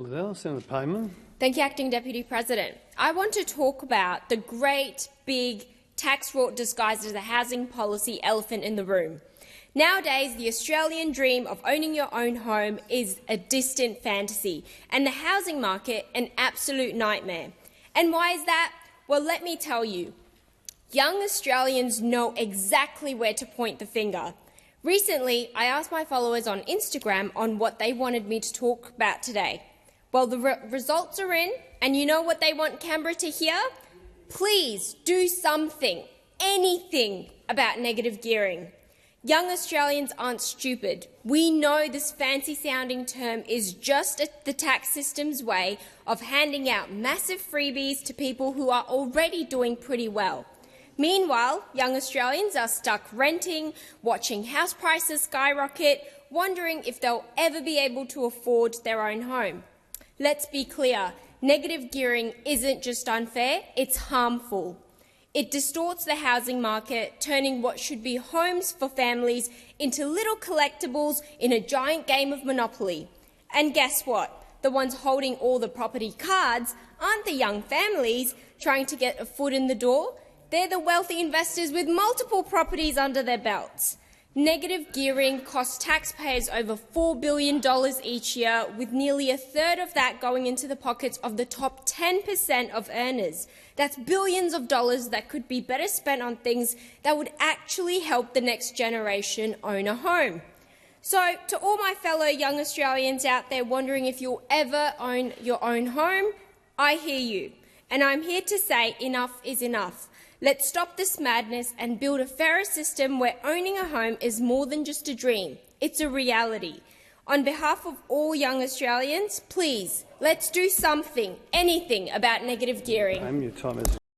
Senator Payman. Thank you, Acting Deputy President. I want to talk about the great, big, tax-wrought disguised as a housing policy elephant in the room. Nowadays, the Australian dream of owning your own home is a distant fantasy, and the housing market an absolute nightmare. And why is that? Well, let me tell you. Young Australians know exactly where to point the finger. Recently, I asked my followers on Instagram on what they wanted me to talk about today. Well, the results are in, and you know what they want Canberra to hear? Please do something, anything about negative gearing. Young Australians aren't stupid. We know this fancy-sounding term is just the tax system's way of handing out massive freebies to people who are already doing pretty well. Meanwhile, young Australians are stuck renting, watching house prices skyrocket, wondering if they'll ever be able to afford their own home. Let's be clear, negative gearing isn't just unfair, it's harmful. It distorts the housing market, turning what should be homes for families into little collectibles in a giant game of Monopoly. And guess what? The ones holding all the property cards aren't the young families trying to get a foot in the door. They're the wealthy investors with multiple properties under their belts. Negative gearing costs taxpayers over $4 billion each year, with nearly a third of that going into the pockets of the top 10% of earners. That's billions of dollars that could be better spent on things that would actually help the next generation own a home. So, to all my fellow young Australians out there wondering if you'll ever own your own home, I hear you, and I'm here to say enough is enough. Let's stop this madness and build a fairer system where owning a home is more than just a dream. It's a reality. On behalf of all young Australians, please, let's do something, anything about negative gearing. Your time is